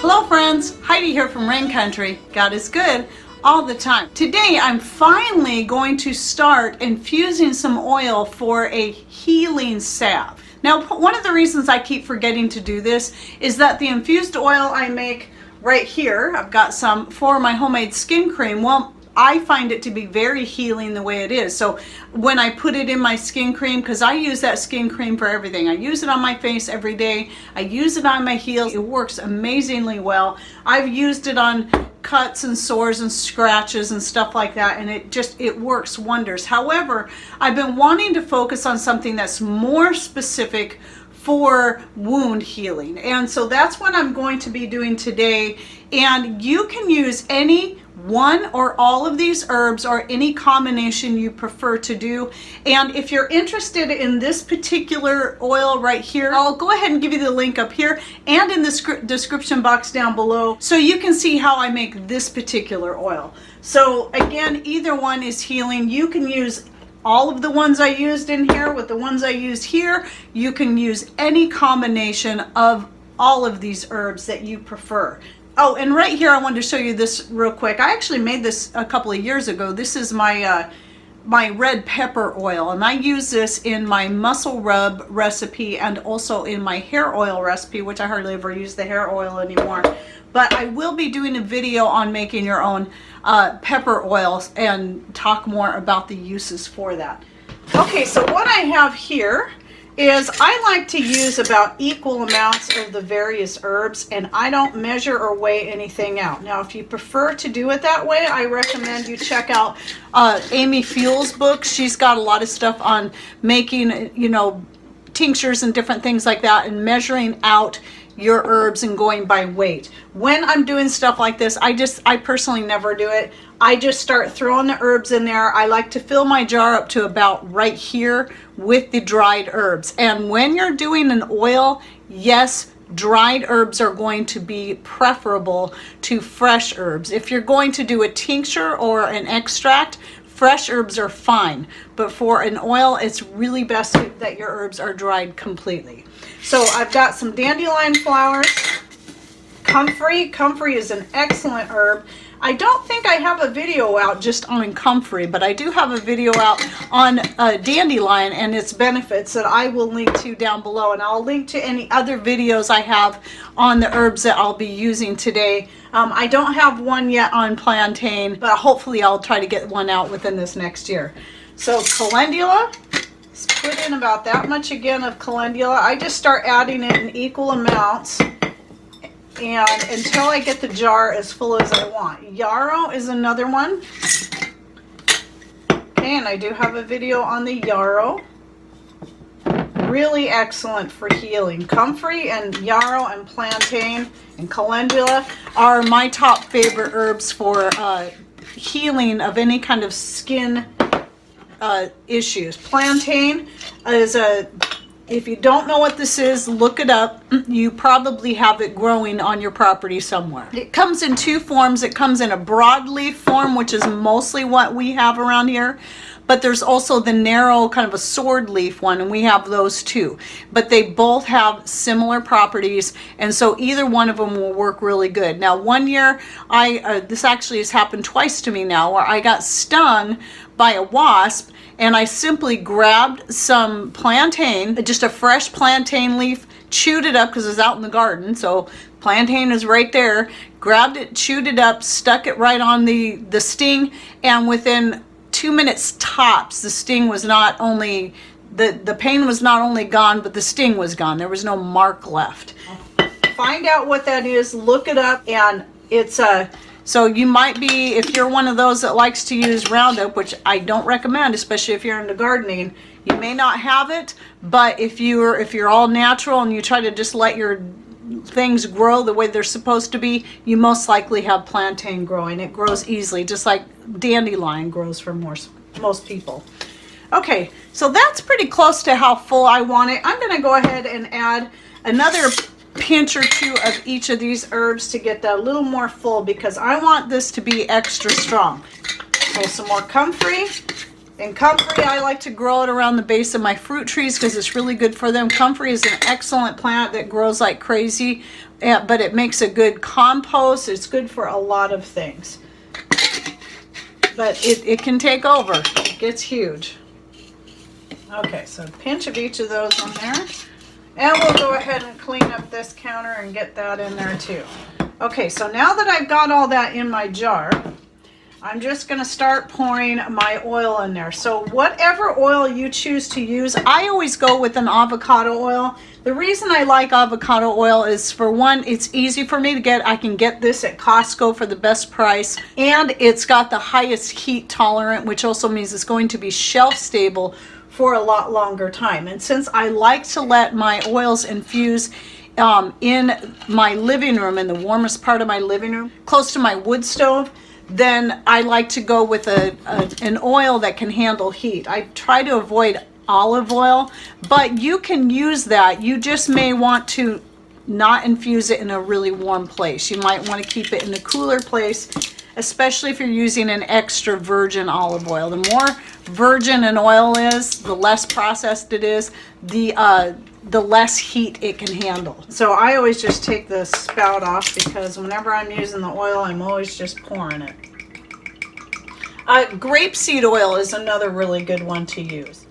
Hello friends, Heidi here from Rain Country. God is good all the time. Today I'm finally going to start infusing some oil for a healing salve. Now one of the reasons I keep forgetting to do this is that the infused oil I make right here, I've got some for my homemade skin cream. Well, I find it to be very healing the way it is. So when I put it in my skin cream, because I use that skin cream for everything. I use it on my face every day. I use it on my heels. It works amazingly well. I've used it on cuts and sores and scratches and stuff like that, and it works wonders. However, I've been wanting to focus on something that's more specific for wound healing, and so that's what I'm going to be doing today. And you can use any one or all of these herbs or any combination you prefer to do. And if you're interested in this particular oil right here, I'll go ahead and give you the link up here and in the description box down below so you can see how I make this particular oil. So again, either one is healing. You can use all of the ones I used in here with the ones I used here. You can use any combination of all of these herbs that you prefer. Oh, and right here I wanted to show you this real quick. I actually made this a couple of years ago. This is my my red pepper oil, and I use this in my muscle rub recipe and also in my hair oil recipe, which I hardly ever use the hair oil anymore. But I will be doing a video on making your own pepper oils and talk more about the uses for that. Okay, so what I have here is I like to use about equal amounts of the various herbs, and I don't measure or weigh anything out. Now, if you prefer to do it that way, I recommend you check out Amy Fuel's book. She's got a lot of stuff on making, you know, tinctures and different things like that, and measuring out your herbs and going by weight. When I'm doing stuff like this, I personally never do it. I just start throwing the herbs in there. I like to fill my jar up to about right here with the dried herbs. And when you're doing an oil, yes, dried herbs are going to be preferable to fresh herbs. If you're going to do a tincture or an extract, fresh herbs are fine, but for an oil, it's really best that your herbs are dried completely. So I've got some dandelion flowers, comfrey. Comfrey is an excellent herb. I don't think I have a video out just on comfrey, but I do have a video out on dandelion and its benefits that I will link to down below, and I'll link to any other videos I have on the herbs that I'll be using today. I don't have one yet on plantain, but hopefully I'll try to get one out within this next year. So calendula, let's put in about that much again of calendula. I just start adding it in equal amounts, and until I get the jar as full as I want. Yarrow is another one. Okay, and I do have a video on the yarrow. Really excellent for healing. Comfrey and yarrow and plantain and calendula are my top favorite herbs for healing of any kind of skin issues. Plantain is if you don't know what this is, look it up. You probably have it growing on your property somewhere. It comes in two forms. It comes in a broadleaf form, which is mostly what we have around here. But there's also the narrow kind of a sword leaf one, and we have those too. But they both have similar properties, and so either one of them will work really good. Now, one year, this actually has happened twice to me now, where I got stung by a wasp, and I simply grabbed some plantain, just a fresh plantain leaf, chewed it up because it was out in the garden, so plantain is right there, grabbed it, chewed it up, stuck it right on the sting, and within 2 minutes tops, the sting was not only, the pain was not only gone, but the sting was gone. There was no mark left. Find out what that is, look it up, and it's so you might be, if you're one of those that likes to use Roundup, which I don't recommend, especially if you're into gardening, you may not have it, but if you're all natural and you try to just let your things grow the way they're supposed to be, you most likely have plantain growing. It grows easily, just like dandelion grows for most people. Okay, so that's pretty close to how full I want it. I'm going to go ahead and add another pinch or two of each of these herbs to get that a little more full, because I want this to be extra strong. So some more comfrey And comfrey, I like to grow it around the base of my fruit trees because it's really good for them. Comfrey is an excellent plant that grows like crazy, but it makes a good compost. It's good for a lot of things. But it can take over. It gets huge. Okay, so a pinch of each of those on there. And we'll go ahead and clean up this counter and get that in there too. Okay, so now that I've got all that in my jar, I'm just going to start pouring my oil in there. So whatever oil you choose to use, I always go with an avocado oil. The reason I like avocado oil is, for one, it's easy for me to get. I can get this at Costco for the best price, and it's got the highest heat tolerant, which also means it's going to be shelf stable for a lot longer time. And since I like to let my oils infuse in my living room, in the warmest part of my living room, close to my wood stove, then I like to go with an oil that can handle heat. I try to avoid olive oil, but you can use that. You just may want to not infuse it in a really warm place. You might want to keep it in a cooler place, especially if you're using an extra virgin olive oil. The more virgin an oil is, the less processed it is, the less heat it can handle. So I always just take the spout off, because whenever I'm using the oil, I'm always just pouring it. Grapeseed oil is another really good one to use.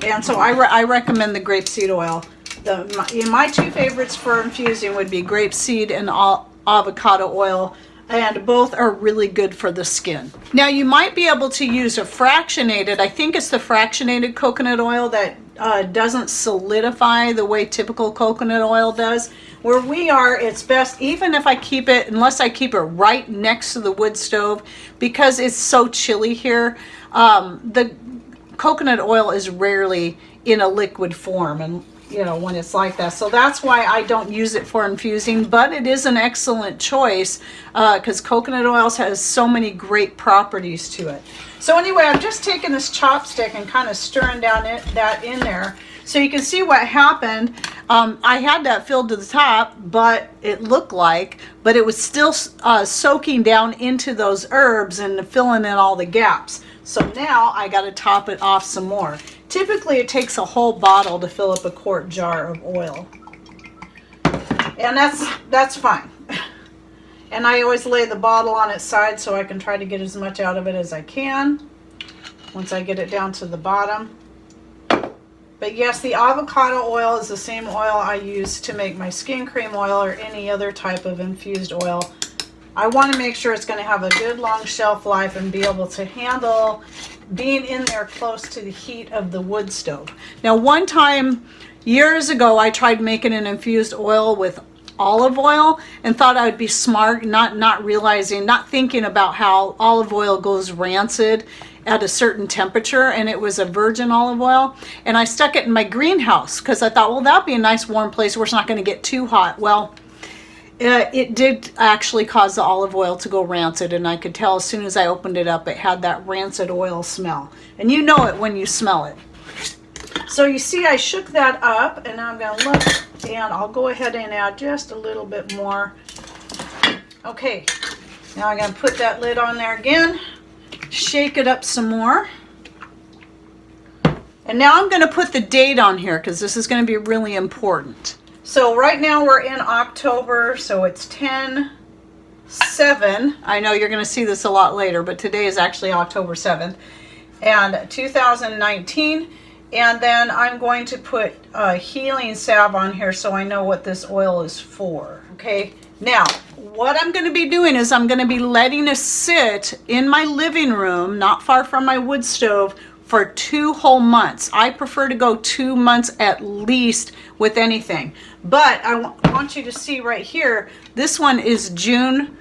And so I recommend the grapeseed oil. My two favorites for infusing would be grapeseed and avocado oil, and both are really good for the skin. Now you might be able to use a fractionated, I think it's the fractionated coconut oil that doesn't solidify the way typical coconut oil does. Where we are, it's best, even if I keep it, unless I keep it right next to the wood stove, because it's so chilly here, the coconut oil is rarely in a liquid form, and you know, when it's like that. So that's why I don't use it for infusing, but it is an excellent choice because coconut oils has so many great properties to it. So anyway, I'm just taking this chopstick and kind of stirring down that in there so you can see what happened. I had that filled to the top, but it looked like, but it was still soaking down into those herbs and filling in all the gaps. So now I got to top it off some more. Typically it takes a whole bottle to fill up a quart jar of oil. And that's fine. And I always lay the bottle on its side so I can try to get as much out of it as I can once I get it down to the bottom. But yes, the avocado oil is the same oil I use to make my skin cream oil or any other type of infused oil. I want to make sure it's going to have a good long shelf life and be able to handle being in there close to the heat of the wood stove. Now, one time years ago, I tried making an infused oil with olive oil and thought I would be smart, not realizing, not thinking about how olive oil goes rancid at a certain temperature, and it was a virgin olive oil, and I stuck it in my greenhouse because I thought, well, that'd be a nice warm place where it's not going to get too hot. Well, it did actually cause the olive oil to go rancid, and I could tell as soon as I opened it up, it had that rancid oil smell, and you know it when you smell it. So you see, I shook that up, and now I'm going to look, and I'll go ahead and add just a little bit more. Okay, now I'm going to put that lid on there again, shake it up some more. And now I'm going to put the date on here because this is going to be really important. So right now we're in October, so it's 10/7. I know you're going to see this a lot later, but today is actually October 7th, and 2019. And then I'm going to put healing salve on here so I know what this oil is for. Okay, now what I'm going to be doing is I'm going to be letting it sit in my living room, not far from my wood stove, for 2 whole months. I prefer to go 2 months at least with anything. But I want you to see right here, this one is June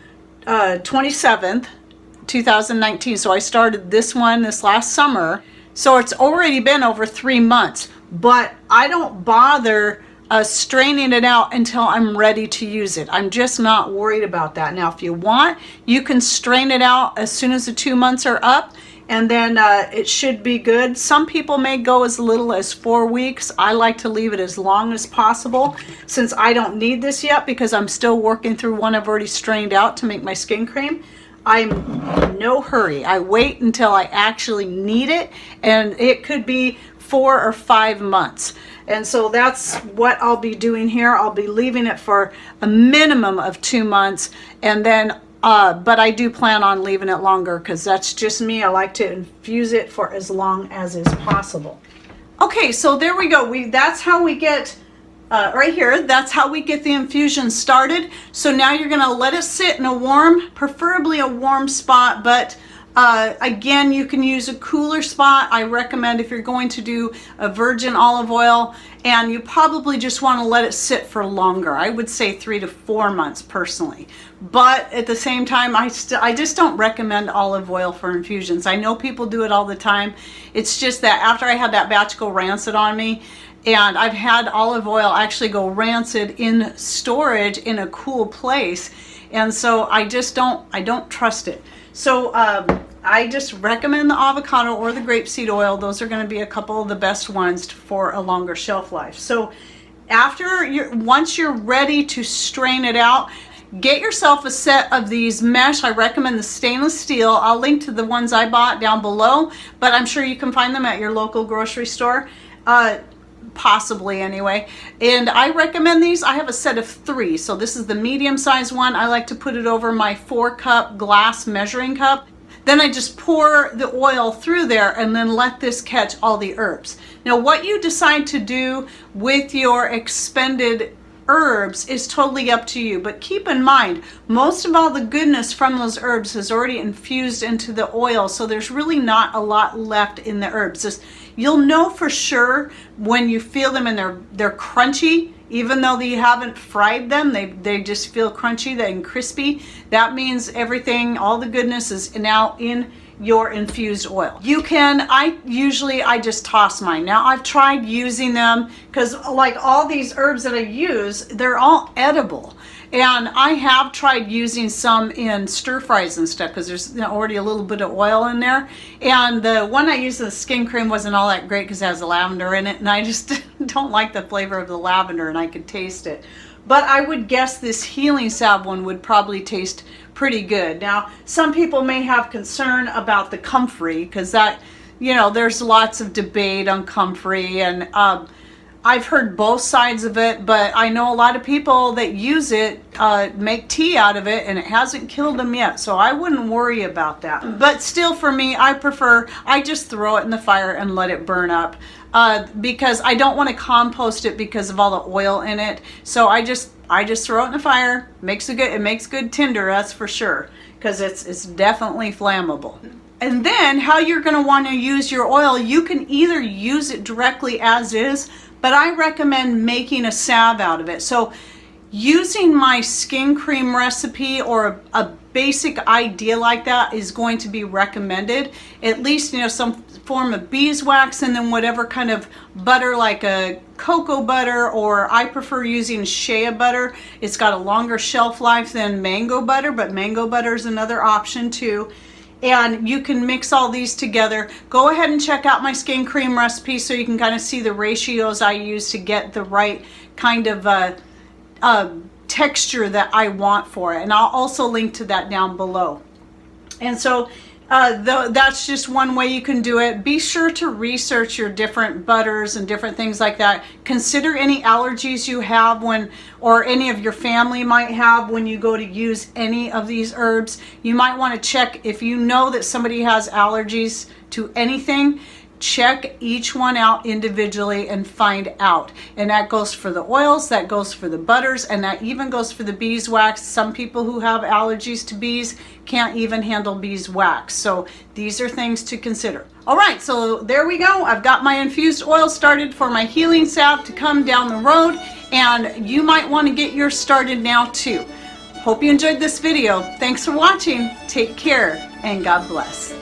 27th, 2019. So I started this one this last summer. So it's already been over 3 months, but I don't bother straining it out until I'm ready to use it. I'm just not worried about that. Now, if you want, you can strain it out as soon as the 2 months are up, and then it should be good. Some people may go as little as 4 weeks. I like to leave it as long as possible since I don't need this yet because I'm still working through one I've already strained out to make my skin cream. I'm in no hurry. I wait until I actually need it, and it could be 4 or 5 months. And so that's what I'll be doing here. I'll be leaving it for a minimum of 2 months, and then but I do plan on leaving it longer because that's just me. I like to infuse it for as long as is possible. Okay, so there we go. That's how we get right here, that's how we get the infusion started. So now you're going to let it sit in a warm, preferably a warm spot, but again, you can use a cooler spot. I recommend if you're going to do a virgin olive oil, and you probably just want to let it sit for longer. I would say 3 to 4 months personally. But at the same time, I just don't recommend olive oil for infusions. I know people do it all the time. It's just that after I had that batch go rancid on me, and I've had olive oil actually go rancid in storage in a cool place, and so I don't trust it. So I just recommend the avocado or the grapeseed oil. Those are going to be a couple of the best ones for a longer shelf life. So once you're ready to strain it out, get yourself a set of these mesh. I recommend the stainless steel. I'll link to the ones I bought down below, but I'm sure you can find them at your local grocery store. Possibly anyway. And I recommend these. I have a set of 3. So this is the medium size one. I like to put it over my 4-cup glass measuring cup. Then I just pour the oil through there and then let this catch all the herbs. Now what you decide to do with your expended herbs is totally up to you, but keep in mind most of all the goodness from those herbs is already infused into the oil, so there's really not a lot left in the herbs. You'll know for sure when you feel them and they're crunchy, even though you haven't fried them. They just feel crunchy and crispy. That means everything, all the goodness is now in your infused oil. You can, I just toss mine. Now I've tried using them because like all these herbs that I use, they're all edible. And I have tried using some in stir fries and stuff because there's already a little bit of oil in there. And the one I used in the skin cream wasn't all that great because it has the lavender in it, and I just don't like the flavor of the lavender, and I could taste it. But I would guess this healing salve one would probably taste pretty good. Now, some people may have concern about the comfrey because that, there's lots of debate on comfrey, and I've heard both sides of it, but I know a lot of people that use it make tea out of it, and it hasn't killed them yet, so I wouldn't worry about that. But still, for me, I just throw it in the fire and let it burn up because I don't want to compost it because of all the oil in it. So I just throw it in the fire. It makes good tinder, that's for sure, because it's definitely flammable. And then how you're going to want to use your oil, you can either use it directly as is, but I recommend making a salve out of it. So using my skin cream recipe or a basic idea like that is going to be recommended. At least, some form of beeswax, and then whatever kind of butter, like a cocoa butter, or I prefer using shea butter. It's got a longer shelf life than mango butter, but mango butter is another option too. And you can mix all these together. Go ahead and check out my skin cream recipe so you can kind of see the ratios I use to get the right kind of texture that I want for it. And I'll also link to that down below. And so that's just one way you can do it. Be sure to research your different butters and different things like that. Consider any allergies you have or any of your family might have when you go to use any of these herbs. You might want to check if you know that somebody has allergies to anything. Check each one out individually and find out. And that goes for the oils, that goes for the butters, and that even goes for the beeswax. Some people who have allergies to bees can't even handle beeswax. So these are things to consider. All right, so there we go. I've got my infused oil started for my healing salve to come down the road, and you might want to get yours started now too. Hope you enjoyed this video. Thanks for watching. Take care, and God bless.